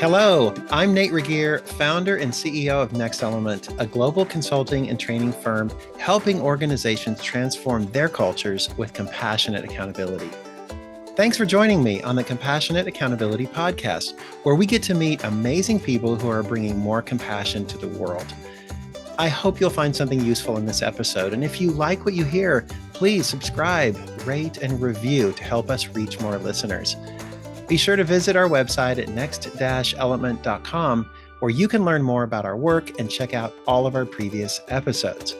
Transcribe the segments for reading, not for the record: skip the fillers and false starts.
Hello, I'm Nate Regier, founder and CEO of Next Element, a global consulting and training firm helping organizations transform their cultures with compassionate accountability. Thanks for joining me on the Compassionate Accountability Podcast, where we get to meet amazing people who are bringing more compassion to the world. I hope you'll find something useful in this episode, and if you like what you hear, please subscribe, rate, and review to help us reach more listeners. Be sure to visit our website at next-element.com, where you can learn more about our work and check out all of our previous episodes.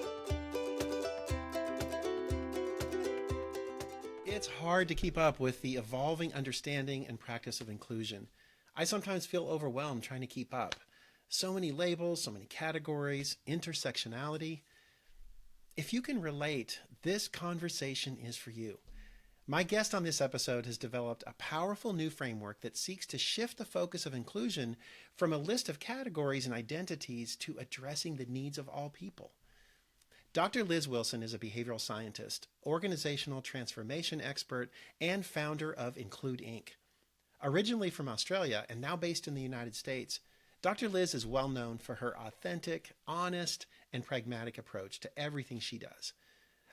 It's hard to keep up with the evolving understanding and practice of inclusion. I sometimes feel overwhelmed trying to keep up. So many labels, so many categories, intersectionality. If you can relate, this conversation is for you. My guest on this episode has developed a powerful new framework that seeks to shift the focus of inclusion from a list of categories and identities to addressing the needs of all people. Dr. Liz Wilson is a behavioral scientist, organizational transformation expert, and founder of Include Inc. Originally from Australia and now based in the United States, Dr. Liz is well known for her authentic, honest, and pragmatic approach to everything she does.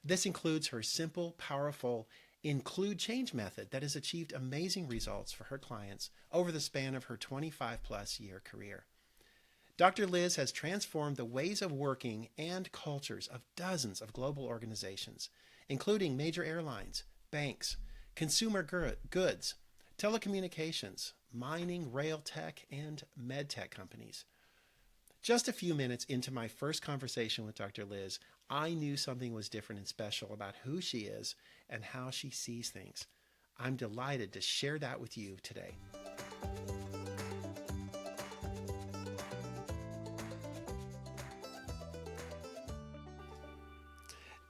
This includes her simple, powerful, Include Change method that has achieved amazing results for her clients over the span of her 25-plus year career. Dr. Liz has transformed the ways of working and cultures of dozens of global organizations, including major airlines, banks, consumer goods, telecommunications, mining, rail tech, and med tech companies. Just a few minutes into my first conversation with Dr. Liz, I knew something was different and special about who she is and how she sees things. I'm delighted to share that with you today.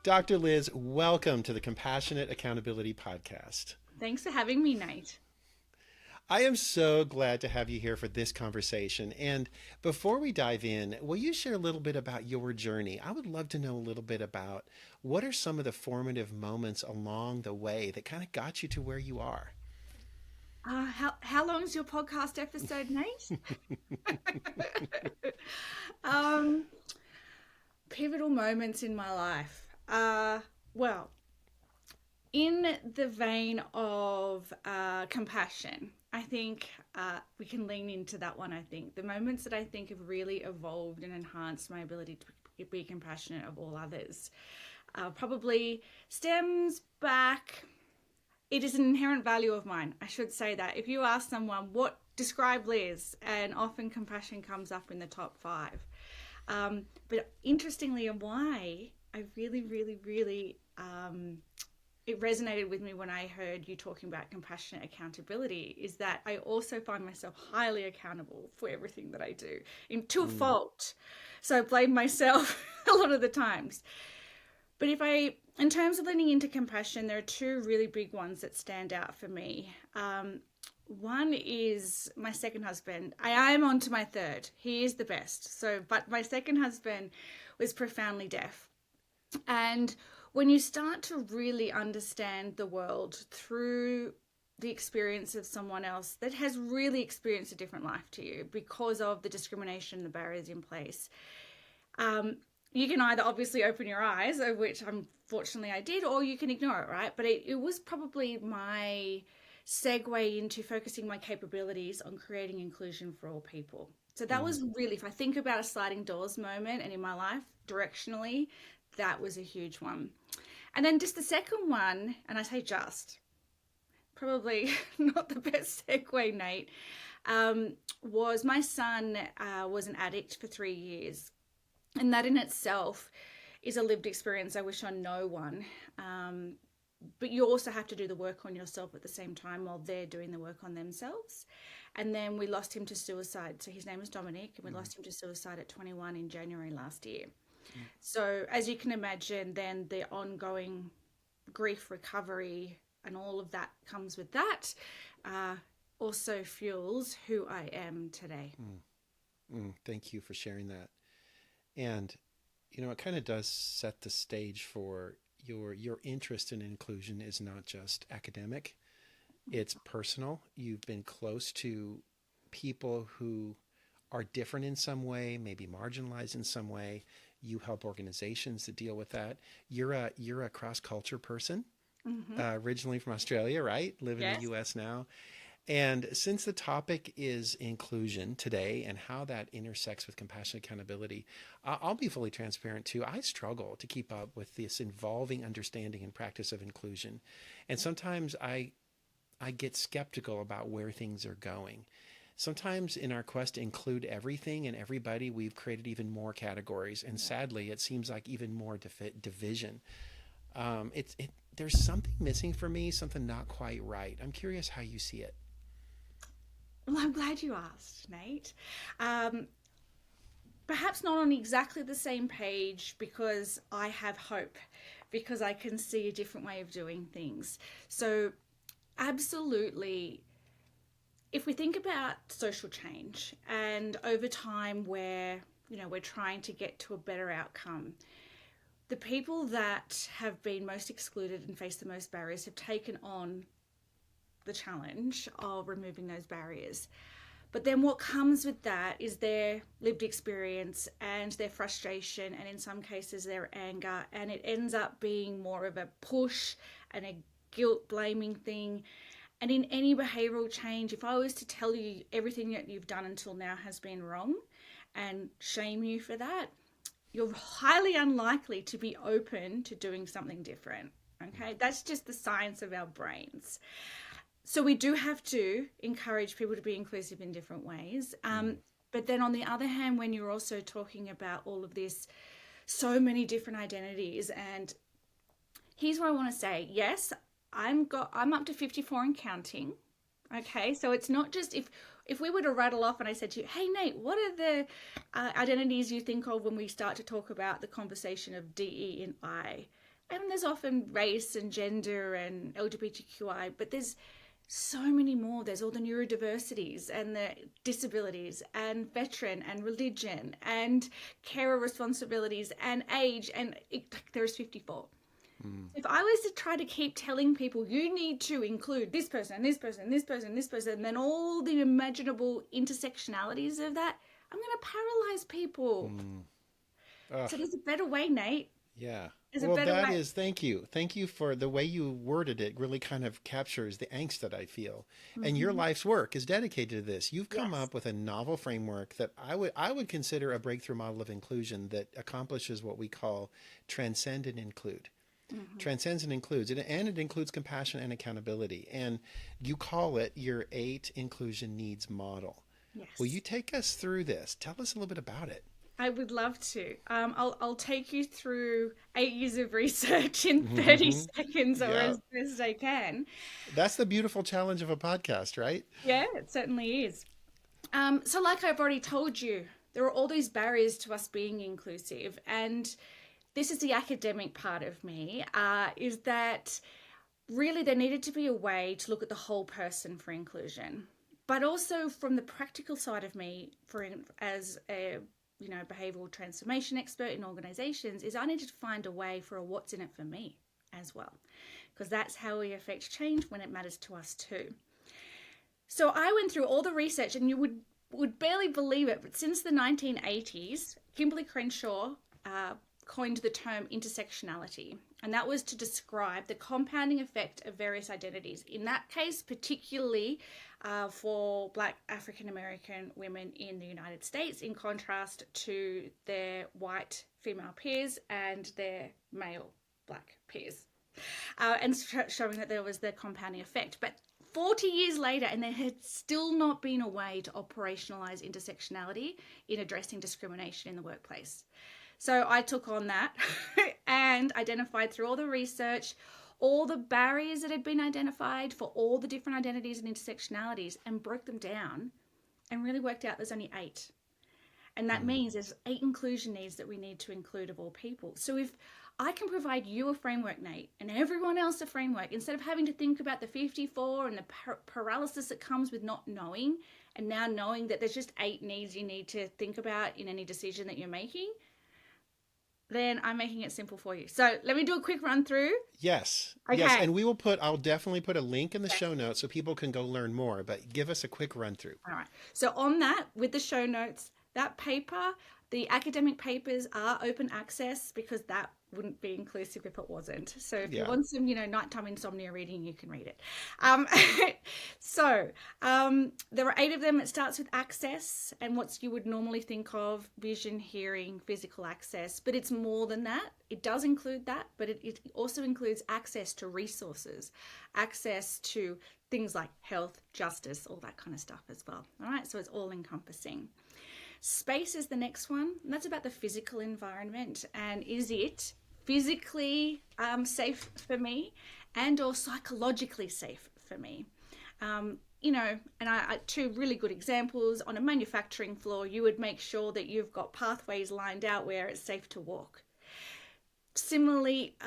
Dr. Liz, welcome to the Compassionate Accountability Podcast. Thanks for having me, Nate. I am so glad to have you here for this conversation. And before we dive in, will you share a little bit about your journey? I would love to know a little bit about what are some of the formative moments along the way that kind of got you to where you are? How long is your podcast episode, Nate? um, Pivotal moments in my life. Well, in the vein of compassion, I think we can lean into that one. I think the moments that I think have really evolved and enhanced my ability to be compassionate of all others probably stems back. It is an inherent value of mine. I should say that. If you ask someone, describe Liz, and often compassion comes up in the top 5. But interestingly, and why I really it resonated with me when I heard you talking about compassionate accountability is that I also find myself highly accountable for everything that I do to a fault. So I blame myself a lot of the times. But in terms of leaning into compassion, there are 2 really big ones that stand out for me. One is my second husband. I am on to my third. He is the best. But my second husband was profoundly deaf. And when you start to really understand the world through the experience of someone else that has really experienced a different life to you because of the discrimination and the barriers in place, you can either obviously open your eyes, of which unfortunately I did, or you can ignore it, right? But it was probably my segue into focusing my capabilities on creating inclusion for all people. So that was really, if I think about a sliding doors moment and in my life directionally, that was a huge one. And then just the second one, and I say probably not the best segue, Nate, was my son was an addict for 3 years. And that in itself is a lived experience I wish on no one. But you also have to do the work on yourself at the same time while they're doing the work on themselves. And then we lost him to suicide. So his name is Dominic, and we lost him to suicide at 21 in January last year. So as you can imagine, then the ongoing grief recovery and all of that comes with that also fuels who I am today. Thank you for sharing that. And, it kind of does set the stage for your interest in inclusion is not just academic, it's personal. You've been close to people who are different in some way, maybe marginalized in some way. You help organizations to deal with that. You're a cross culture person, originally from Australia, right? Live in the Yes. U.S. now. And since the topic is inclusion today and how that intersects with compassion and accountability, I'll be fully transparent too. I struggle to keep up with this involving understanding and practice of inclusion. And sometimes I get skeptical about where things are going. Sometimes in our quest to include everything and everybody, we've created even more categories. And sadly, it seems like even more division. There's something missing for me, something not quite right. I'm curious how you see it. Well, I'm glad you asked, Nate. Perhaps not on exactly the same page because I have hope, because I can see a different way of doing things. So, absolutely, if we think about social change and over time where, we're trying to get to a better outcome, the people that have been most excluded and face the most barriers have taken on the challenge of removing those barriers. But then what comes with that is their lived experience and their frustration, and in some cases their anger, and it ends up being more of a push and a guilt blaming thing. And in any behavioral change, if I was to tell you everything that you've done until now has been wrong and shame you for that, you're highly unlikely to be open to doing something different. Okay, that's just the science of our brains. So we do have to encourage people to be inclusive in different ways. But then on the other hand, when you're also talking about all of this, so many different identities, and here's what I want to say. Yes, I'm up to 54 and counting. Okay, so it's not just if we were to rattle off and I said to you, hey Nate, what are the identities you think of when we start to talk about the conversation of DE and I? And there's often race and gender and LGBTQI, but there's so many more. There's all the neurodiversities and the disabilities and veteran and religion and carer responsibilities and age, and there's 54. If I was to try to keep telling people you need to include this person, this person, this person, this person, and then all the imaginable intersectionalities of that, I'm going to paralyze people. So there's a better way, Nate. Yeah. There's Well, a better that way. is, thank you. Thank you for the way you worded it, really kind of captures the angst that I feel. And your life's work is dedicated to this. You've come Yes. up with a novel framework that I would consider a breakthrough model of inclusion that accomplishes what we call transcend and include. Transcends and includes, and it includes compassion and accountability. And you call it your 8 inclusion needs model. Yes. Will you take us through this? Tell us a little bit about it. I would love to. I'll take you through 8 years of research in 30 seconds or Yeah. as best as I can. That's the beautiful challenge of a podcast, right? Yeah, it certainly is. So like I've already told you, there are all these barriers to us being inclusive. And this is the academic part of me, is that really there needed to be a way to look at the whole person for inclusion. But also from the practical side of me, as a behavioral transformation expert in organizations, is I needed to find a way for a what's in it for me as well, because that's how we affect change when it matters to us too. So I went through all the research, and you would barely believe it, but since the 1980s, Kimberly Crenshaw coined the term intersectionality, and that was to describe the compounding effect of various identities. In that case, particularly for Black African American women in the United States, in contrast to their white female peers and their male Black peers, and showing that there was the compounding effect. But 40 years later, and there had still not been a way to operationalize intersectionality in addressing discrimination in the workplace. So I took on that and identified through all the research all the barriers that had been identified for all the different identities and intersectionalities, and broke them down and really worked out there's only 8. And that means there's 8 inclusion needs that we need to include of all people. So if I can provide you a framework, Nate, and everyone else a framework, instead of having to think about the 54 and the paralysis that comes with not knowing, and now knowing that there's just 8 needs you need to think about in any decision that you're making, then I'm making it simple for you. So let me do a quick run through. Yes. Okay. Yes. And I'll definitely put a link in the show notes so people can go learn more, but give us a quick run through. All right. So on that, with the show notes, that paper, the academic papers are open access because that wouldn't be inclusive if it wasn't. So if you want some, nighttime insomnia reading, you can read it. There are 8 of them. It starts with access and what you would normally think of: vision, hearing, physical access. But it's more than that. It does include that, but it also includes access to resources, access to things like health, justice, all that kind of stuff as well. All right, so it's all encompassing. Space is the next one, and that's about the physical environment, and is it physically safe for me and or psychologically safe for me? And I 2 really good examples. On a manufacturing floor, you would make sure that you've got pathways lined out where it's safe to walk. Similarly,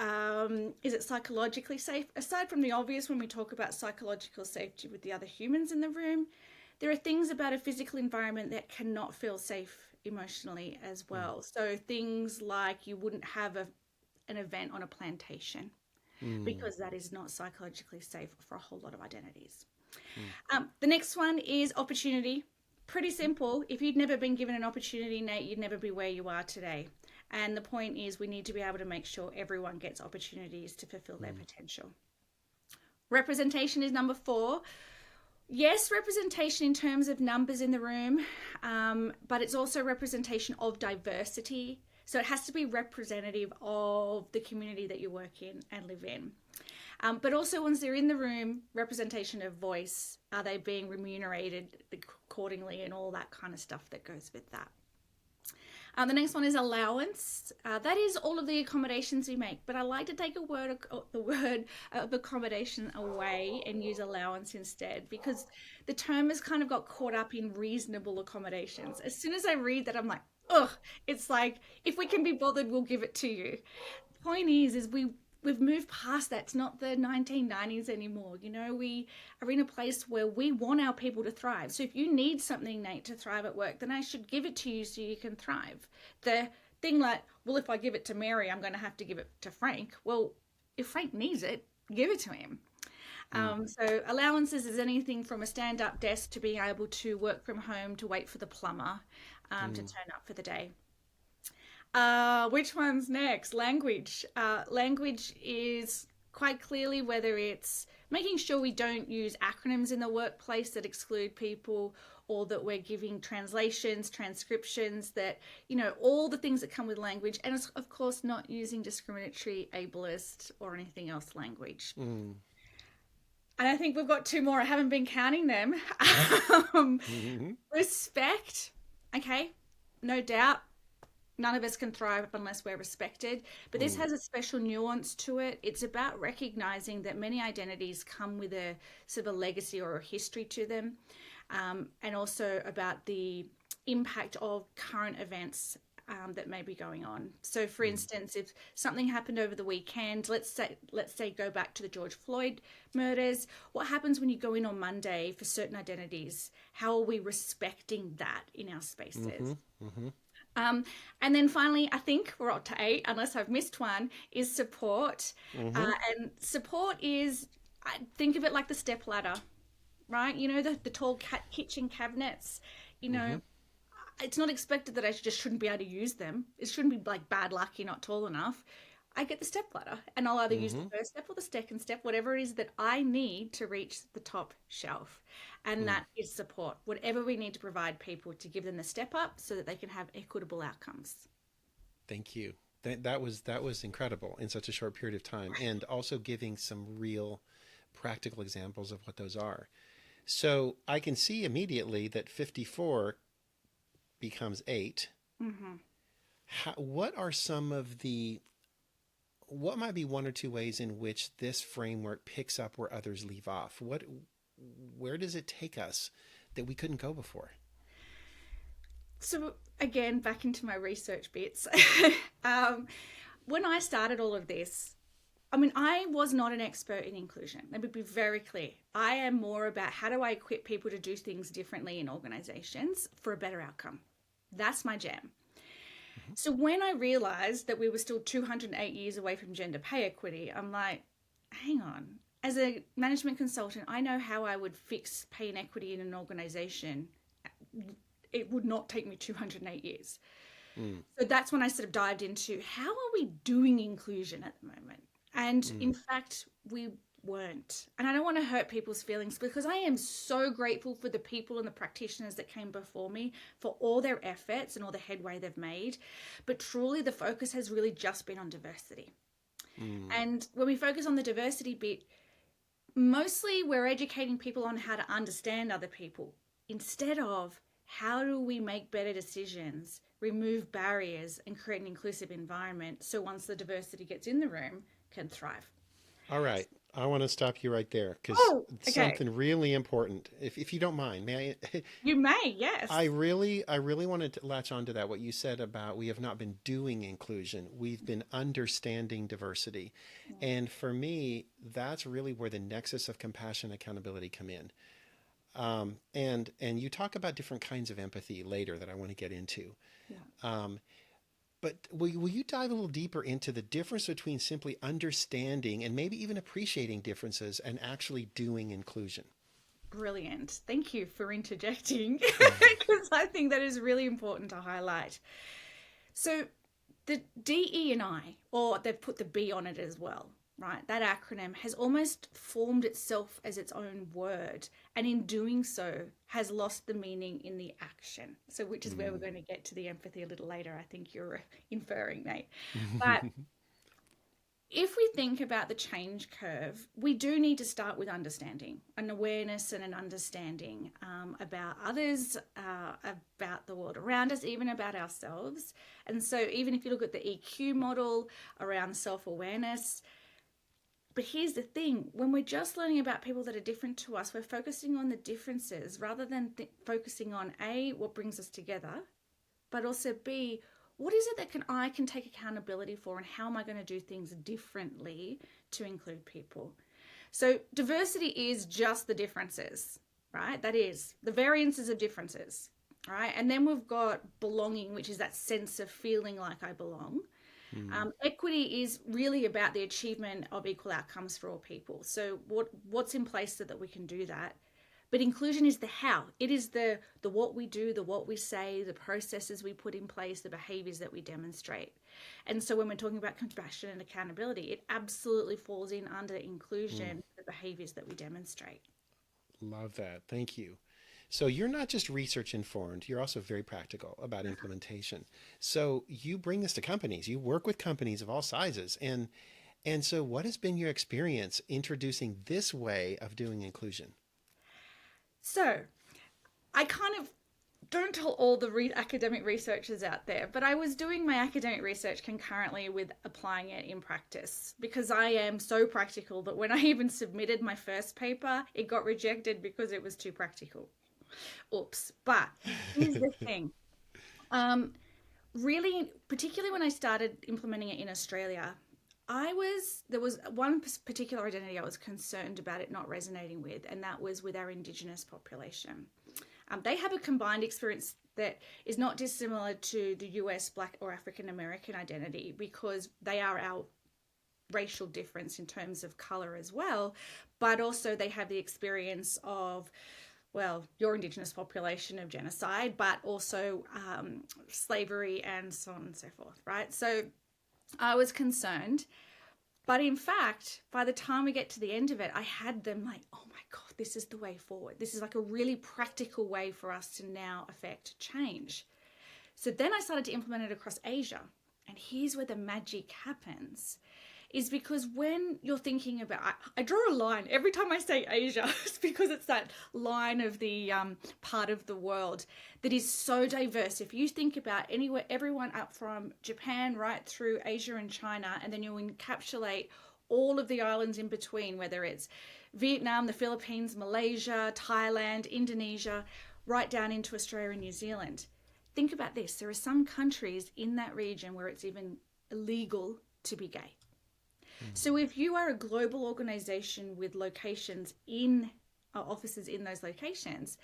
is it psychologically safe? Aside from the obvious, when we talk about psychological safety with the other humans in the room, there are things about a physical environment that cannot feel safe emotionally as well. So things like you wouldn't have an event on a plantation because that is not psychologically safe for a whole lot of identities. The next one is opportunity. Pretty simple. If you'd never been given an opportunity, Nate, you'd never be where you are today. And the point is we need to be able to make sure everyone gets opportunities to fulfill their potential. Representation is number 4. Yes, representation in terms of numbers in the room, but it's also representation of diversity. So it has to be representative of the community that you work in and live in. But also once they're in the room, representation of voice. Are they being remunerated accordingly and all that kind of stuff that goes with that. The next one is allowance. That is all of the accommodations we make, but I like to take the word of accommodation away and use allowance instead, because the term has kind of got caught up in reasonable accommodations. As soon as I read that, I'm like, ugh, it's like, if we can be bothered, we'll give it to you. The point is we've moved past that. It's not the 1990s anymore. We are in a place where we want our people to thrive. So if you need something, Nate, to thrive at work, then I should give it to you so you can thrive. The thing like, well, if I give it to Mary, I'm going to have to give it to Frank. Well, if Frank needs it, give it to him. So allowances is anything from a stand-up desk to being able to work from home, to wait for the plumber to turn up for the day. Which one's next? Language. Language is quite clearly whether it's making sure we don't use acronyms in the workplace that exclude people, or that we're giving translations, transcriptions, that, all the things that come with language. And it's, of course, not using discriminatory, ableist, or anything else language. And I think we've got 2 more. I haven't been counting them. Respect. Okay. No doubt. None of us can thrive unless we're respected. But this has a special nuance to it. It's about recognizing that many identities come with a sort of a legacy or a history to them. And also about the impact of current events that may be going on. So for instance, if something happened over the weekend, let's say go back to the George Floyd murders, what happens when you go in on Monday for certain identities? How are we respecting that in our spaces? And then finally, I think we're up to 8, unless I've missed one, is support. And support is, think of it like the step ladder, right? The tall kitchen cabinets, it's not expected that I just shouldn't be able to use them. It shouldn't be like bad luck, you're not tall enough. I get the step ladder and I'll either use the first step or the second step, whatever it is that I need to reach the top shelf. And that is support. Whatever we need to provide people to give them the step up so that they can have equitable outcomes. Thank you. That was incredible in such a short period of time, and also giving some real practical examples of what those are. So I can see immediately that 54 becomes 8. What might be 1 or 2 ways in which this framework picks up where others leave off? Where does it take us that we couldn't go before? So again, back into my research bits. When I started all of this, I was not an expert in inclusion. Let me be very clear. I am more about how do I equip people to do things differently in organizations for a better outcome. That's my jam. So when I realized that we were still 208 years away from gender pay equity, I'm like, hang on. As a management consultant, I know how I would fix pay inequity in an organization. It would not take me 208 years. Mm, So that's when I sort of dived into how are we doing inclusion at the moment? And in mm, fact, we weren't. And I don't want to hurt people's feelings because I am so grateful for the people and the practitioners that came before me for all their efforts and all the headway they've made. But truly, the focus has really just been on diversity. mm. And when we focus on the diversity bit, mostly we're educating people on how to understand other people instead of how do we make better decisions, remove barriers, and create an inclusive environment so once the diversity gets in the room, can thrive. All right. I want to stop you right there because Oh, okay. something really important, if you don't mind, may I? You may, yes. I really wanted to latch on to that, what you said about we have not been doing inclusion. We've been understanding diversity. And for me, that's really where the nexus of compassion and accountability come in. And you talk about different kinds of empathy later that I want to get into. Yeah. Um, but will you dive a little deeper into the difference between simply understanding and maybe even appreciating differences and actually doing inclusion? Brilliant. Thank you for interjecting because I think that is really important to highlight. So the DE&I, or they've put the B on it as well, right? That acronym has almost formed itself as its own word, and in doing so has lost the meaning in the action. So which is where we're going to get to the empathy a little later, I think you're inferring, Nate. But if we think about the change curve, we do need to start with understanding, an awareness and an understanding about others, about the world around us, even about ourselves. And so even if you look at the EQ model around self-awareness, but here's the thing, when we're just learning about people that are different to us, we're focusing on the differences rather than focusing on A, what brings us together, but also B, what is it that I can take accountability for and how am I going to do things differently to include people? So diversity is just the differences, right? That is the variances of differences, right? And then we've got belonging, which is that sense of feeling like I belong. Equity is really about the achievement of equal outcomes for all people. So what's in place so that we can do that? But inclusion is the how. It is the what we do, the what we say, the processes we put in place, the behaviors that we demonstrate. And so when we're talking about compassion and accountability, it absolutely falls in under inclusion, the behaviors that we demonstrate. Love that. Thank you. So you're not just research informed, you're also very practical about implementation. So you bring this to companies, you work with companies of all sizes. And so what has been your experience introducing this way of doing inclusion? So I kind of don't tell all the academic researchers out there, but I was doing my academic research concurrently with applying it in practice because I am so practical that when I even submitted my first paper, it got rejected because it was too practical. Oops. But here's the thing. Really, particularly when I started implementing it in Australia, there was one particular identity I was concerned about it not resonating with, and that was with our Indigenous population. They have a combined experience that is not dissimilar to the US Black or African American identity because they are our racial difference in terms of color as well, but also they have the experience of, well, your Indigenous population of genocide, but also slavery and so on and so forth, right? So I was concerned. But in fact, by the time we get to the end of it, I had them like, oh my God, this is the way forward. This is like a really practical way for us to now affect change. So then I started to implement it across Asia. And here's where the magic happens. Is because when you're thinking about, I draw a line every time I say Asia, it's because it's that line of the part of the world that is so diverse. If you think about anywhere, everyone up from Japan right through Asia and China, and then you encapsulate all of the islands in between, whether it's Vietnam, the Philippines, Malaysia, Thailand, Indonesia, right down into Australia and New Zealand. Think about this. There are some countries in that region where it's even illegal to be gay. So if you are a global organization with locations in offices in those locations,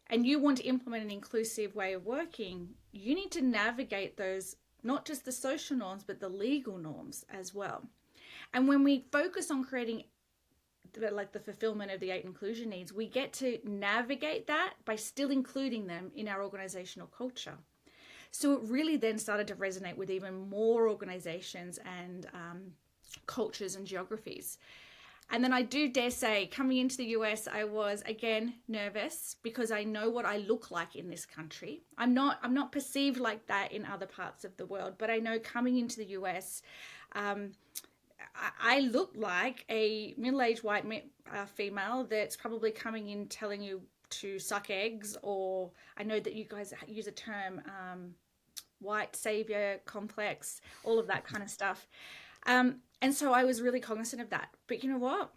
and you want to implement an inclusive way of working, you need to navigate those not just the social norms, but the legal norms as well. And when we focus on creating the fulfillment of the 8 inclusion needs, we get to navigate that by still including them in our organizational culture. So it really then started to resonate with even more organizations and cultures and geographies. And then I do dare say, coming into the US, I was again nervous because I know what I look like in this country. I'm not perceived like that in other parts of the world, but I know coming into the US, I look like a middle-aged white female that's probably coming in telling you to suck eggs, or I know that you guys use a term, white savior complex, all of that kind of stuff. And so I was really cognizant of that. But you know what?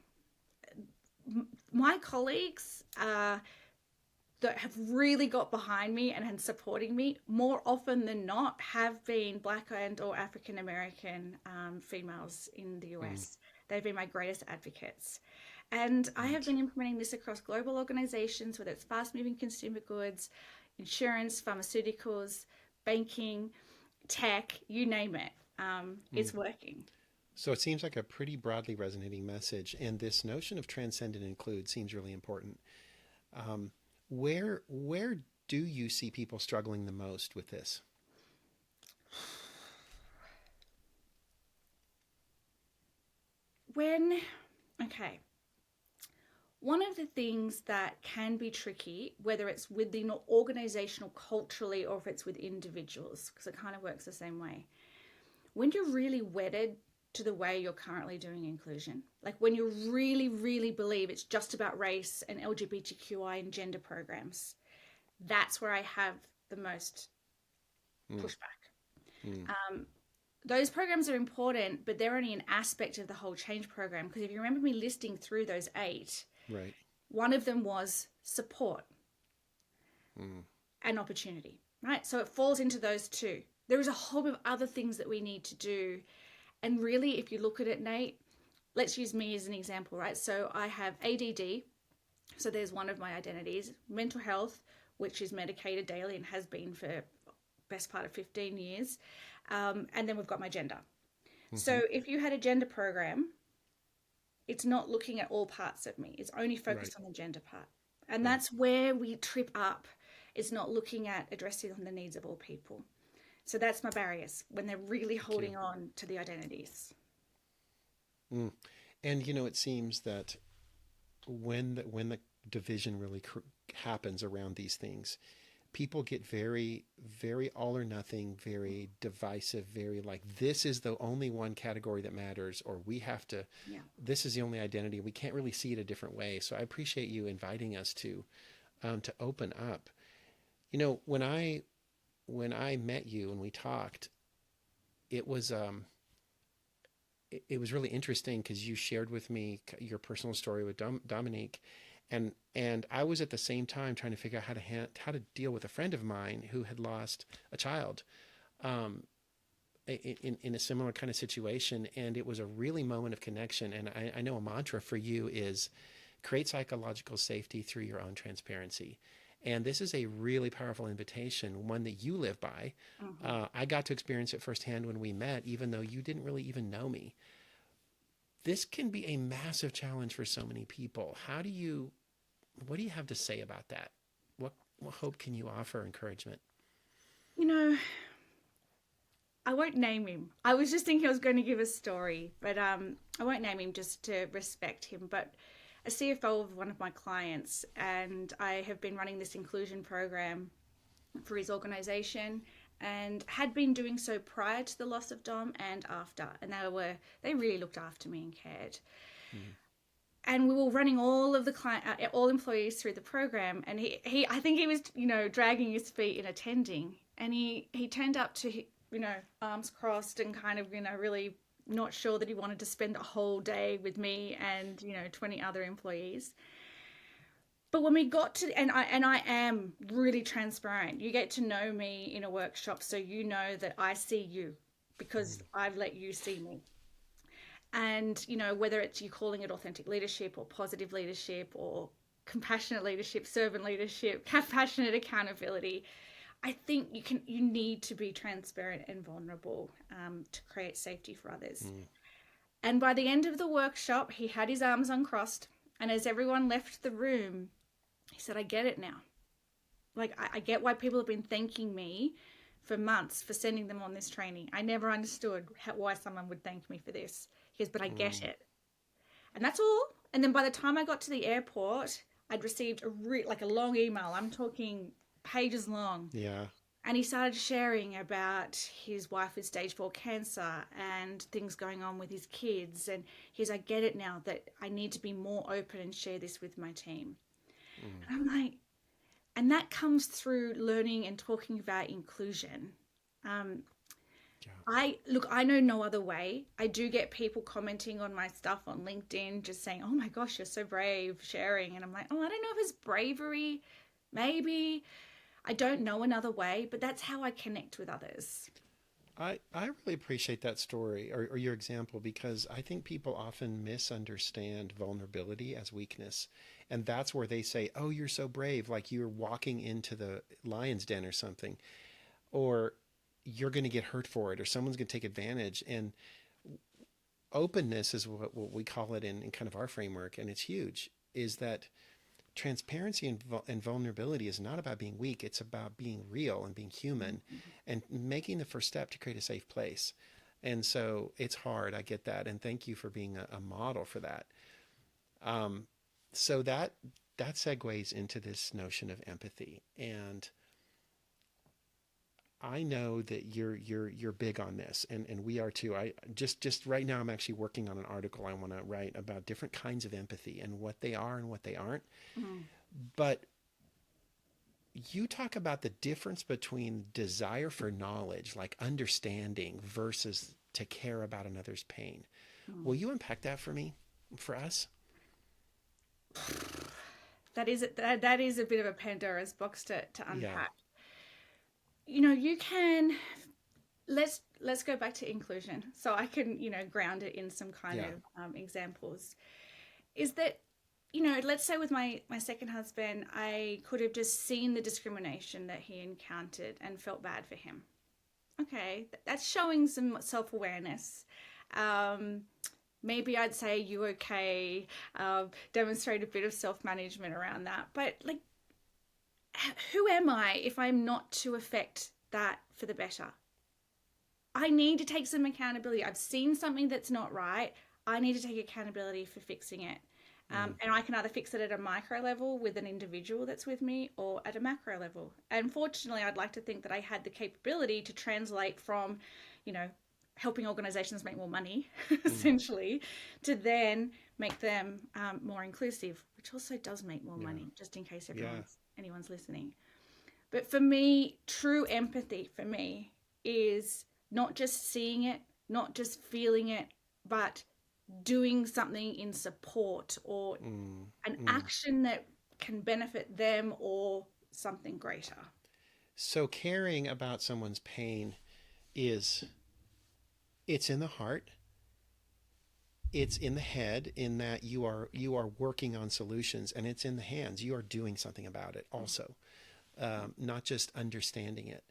My colleagues that have really got behind me and supporting me more often than not have been Black and or African American females in the US. They've been my greatest advocates. And I have been implementing this across global organizations, whether it's fast-moving consumer goods, insurance, pharmaceuticals, banking, tech, you name it. It's working. So it seems like a pretty broadly resonating message, and this notion of transcend and include seems really important. Where do you see people struggling the most with this? One of the things that can be tricky, whether it's within organizational culturally or if it's with individuals, because it kind of works the same way, when you're really wedded to the way you're currently doing inclusion, like when you really, really believe it's just about race and LGBTQI and gender programs, that's where I have the most pushback. Those programs are important, but they're only an aspect of the whole change program. Because if you remember me listing through those 8, right, one of them was support and opportunity, right? So it falls into those 2. There is a whole bunch of other things that we need to do. And really, if you look at it, Nate, let's use me as an example, right? So I have ADD. So there's one of my identities. Mental health, which is medicated daily and has been for best part of 15 years. And then we've got my gender. So if you had a gender program, it's not looking at all parts of me. It's only focused on the gender part. And that's where we trip up. It's not looking at addressing the needs of all people. So that's my barriers when they're really holding on to the identities. And, it seems that when the division really happens around these things, people get very, very all or nothing, very divisive, very like, this is the only one category that matters, or we have to, this is the only identity. We can't really see it a different way. So I appreciate you inviting us to open up. When I met you and we talked, it was really interesting because you shared with me your personal story with Dominique, and I was at the same time trying to figure out how to deal with a friend of mine who had lost a child in a similar kind of situation, and it was a really moment of connection. And I know a mantra for you is create psychological safety through your own transparency. And this is a really powerful invitation, one that you live by. I got to experience it firsthand when we met, even though you didn't really even know me. This can be a massive challenge for so many people. What do you have to say about that? What hope can you offer, encouragement? I won't name him. I was just thinking I was going to give a story, but I won't name him just to respect him. But a CFO of one of my clients, and I have been running this inclusion program for his organization and had been doing so prior to the loss of Dom and after. And they really looked after me and cared. And we were running all of the all employees through the program. And he I think he was, dragging his feet in attending. And he turned up to, arms crossed and kind of, really not sure that he wanted to spend a whole day with me and 20 other employees. But when we got to, and I am really transparent, you get to know me in a workshop, so you know that I see you because I've let you see me. And whether it's you calling it authentic leadership or positive leadership or compassionate leadership, servant leadership, compassionate accountability, I think you need to be transparent and vulnerable to create safety for others. And by the end of the workshop, he had his arms uncrossed. And as everyone left the room, he said, I get it now. Like, I get why people have been thanking me for months for sending them on this training. I never understood why someone would thank me for this. He goes, but I get it. And that's all. And then by the time I got to the airport, I'd received a long email. I'm talking pages long. Yeah. And he started sharing about his wife with stage 4 cancer and things going on with his kids. And he's, I get it now that I need to be more open and share this with my team. And I'm like, and that comes through learning and talking about inclusion. I know no other way. I do get people commenting on my stuff on LinkedIn, just saying, oh my gosh, you're so brave sharing. And I'm like, oh, I don't know if it's bravery. Maybe. I don't know another way, but that's how I connect with others. I really appreciate that story or your example, because I think people often misunderstand vulnerability as weakness. And that's where they say, oh, you're so brave, like you're walking into the lion's den or something, or you're going to get hurt for it, or someone's going to take advantage. And openness is what we call it in kind of our framework. And it's huge, is that transparency and vulnerability is not about being weak. It's about being real and being human and making the first step to create a safe place. And so it's hard. I get that. And thank you for being a model for that. So that segues into this notion of empathy. And I know that you're big on this, and we are too. I just right now I'm actually working on an article I want to write about different kinds of empathy and what they are and what they aren't. But you talk about the difference between desire for knowledge, like understanding, versus to care about another's pain. Will you unpack that for me, for us? That is a bit of a Pandora's box to unpack. Yeah. You know, you can, let's go back to inclusion so I can, ground it in some kind of examples. Is that, let's say with my second husband, I could have just seen the discrimination that he encountered and felt bad for him. Okay, that's showing some self-awareness. Maybe I'd say, you okay, demonstrate a bit of self-management around that. But like, who am I if I'm not to affect that for the better? I need to take some accountability. I've seen something that's not right. I need to take accountability for fixing it. And I can either fix it at a micro level with an individual that's with me, or at a macro level. And fortunately, I'd like to think that I had the capability to translate from, helping organizations make more money, essentially, to then make them more inclusive, which also does make more money, just in case anyone's listening. But for me, true empathy for me is not just seeing it, not just feeling it, but doing something in support or an action that can benefit them or something greater. So caring about someone's pain it's in the heart. It's in the head, in that you are working on solutions, and it's in the hands. You are doing something about it also, not just understanding it.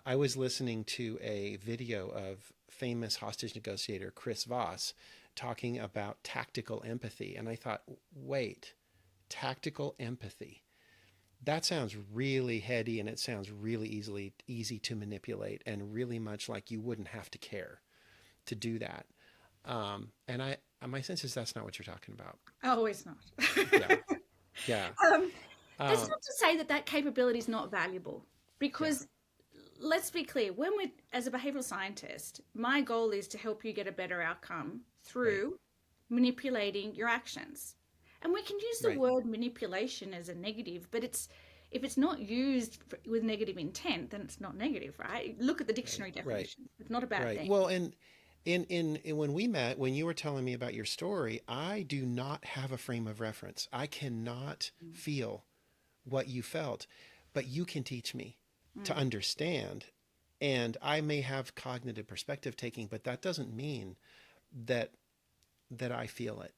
I was listening to a video of famous hostage negotiator Chris Voss talking about tactical empathy, and I thought, wait, tactical empathy? That sounds really heady, and it sounds really easy to manipulate, and really much like you wouldn't have to care to do that. And my sense is that's not what you're talking about. Oh, it's not. Yeah. That's not to say that capability is not valuable, because let's be clear, as a behavioral scientist, my goal is to help you get a better outcome through manipulating your actions. And we can use the word manipulation as a negative, but if it's not used with negative intent, then it's not negative, right? Look at the dictionary definition. It's not a bad thing. Well, and in when we met, when you were telling me about your story, I do not have a frame of reference. I cannot feel what you felt, but you can teach me to understand. And I may have cognitive perspective taking, but that doesn't mean that I feel it.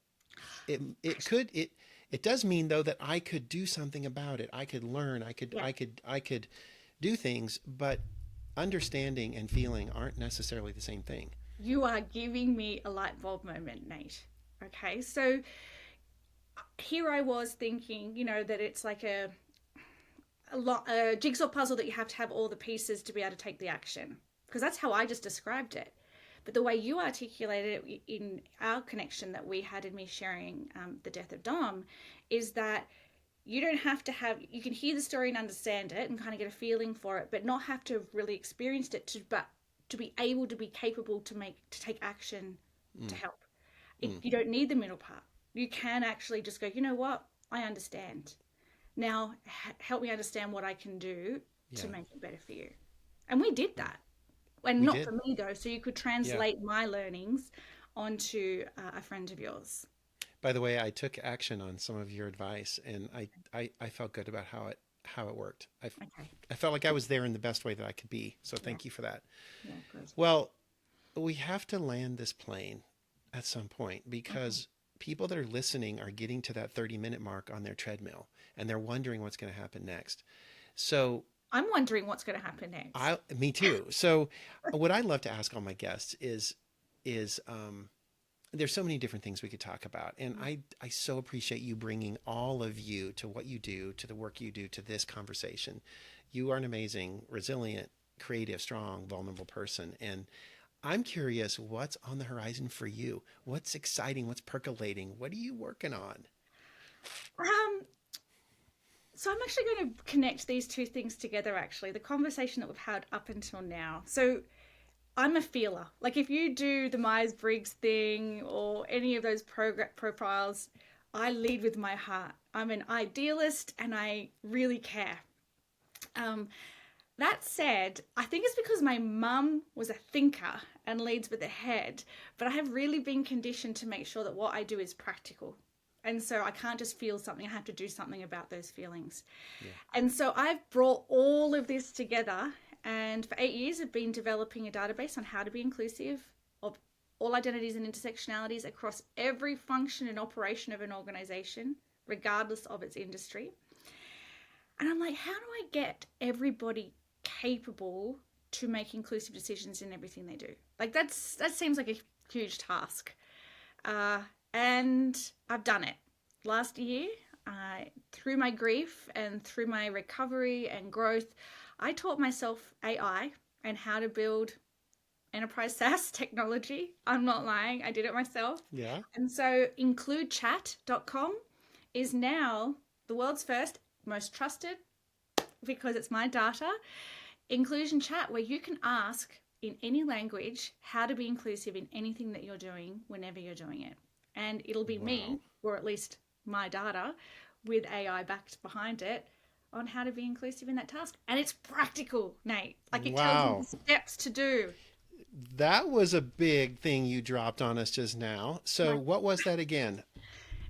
It does mean, though, that I could do something about it. I could learn. I could do things, but understanding and feeling aren't necessarily the same thing. You are giving me a light bulb moment, Nate. Okay, so here I was thinking, that it's like a jigsaw puzzle that you have to have all the pieces to be able to take the action, because that's how I just described it. But the way you articulated it in our connection that we had in me sharing the death of Dom is that you don't have to you can hear the story and understand it and kind of get a feeling for it, but not have to have really experienced it but to be able to be capable to take action to help. You don't need the middle part. You can actually just go, you know what? I understand. Now help me understand what I can do to make it better for you. And we did that. And not for me though, so you could translate my learnings onto a friend of yours. By the way, I took action on some of your advice, and I felt good about how it worked. I felt like I was there in the best way that I could be. So thank you for that. Yeah, good. Well, we have to land this plane at some point, because people that are listening are getting to that 30-minute mark on their treadmill, and they're wondering what's going to happen next. So I'm wondering what's going to happen next. Me too. So what I'd love to ask all my guests is there's so many different things we could talk about. And I so appreciate you bringing all of you to what you do, to the work you do, to this conversation. You are an amazing, resilient, creative, strong, vulnerable person. And I'm curious, what's on the horizon for you? What's exciting? What's percolating? What are you working on? So I'm actually going to connect these two things together, actually, the conversation that we've had up until now. So I'm a feeler. Like if you do the Myers-Briggs thing or any of those profiles, I lead with my heart. I'm an idealist and I really care. That said, I think it's because my mum was a thinker and leads with the head, but I have really been conditioned to make sure that what I do is practical. And so I can't just feel something, I have to do something about those feelings. Yeah. And so I've brought all of this together, and for 8 years I've been developing a database on how to be inclusive of all identities and intersectionalities across every function and operation of an organization, regardless of its industry. And I'm like, how do I get everybody capable to make inclusive decisions in everything they do? Like that seems like a huge task. And I've done it. Last year, through my grief and through my recovery and growth, I taught myself AI and how to build enterprise SaaS technology. I'm not lying. I did it myself. Yeah. And so includechat.com is now the world's first, most trusted, because it's my data, inclusion chat, where you can ask in any language how to be inclusive in anything that you're doing whenever you're doing it. And it'll be me, or at least my data, with AI backed behind it, on how to be inclusive in that task. And it's practical, Nate. Like it tells you the steps to do. That was a big thing you dropped on us just now. So what was that again?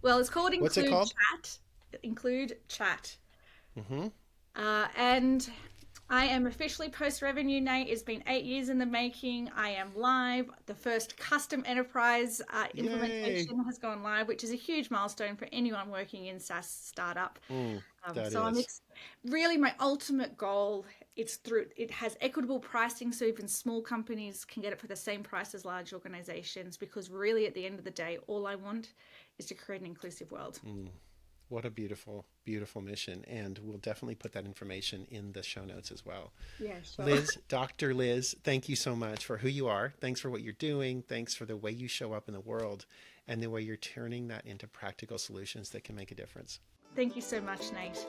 Well, it's called Include Chat. Include Chat. Mm-hmm. And I am officially post-revenue, Nate. It's been 8 years in the making. I am live. The first custom enterprise implementation has gone live, which is a huge milestone for anyone working in SaaS startup. Really my ultimate goal, it has equitable pricing, so even small companies can get it for the same price as large organizations, because really at the end of the day, all I want is to create an inclusive world. What a beautiful, beautiful mission. And we'll definitely put that information in the show notes as well. Yeah, sure. Liz, Dr. Liz, thank you so much for who you are. Thanks for what you're doing. Thanks for the way you show up in the world and the way you're turning that into practical solutions that can make a difference. Thank you so much, Nate.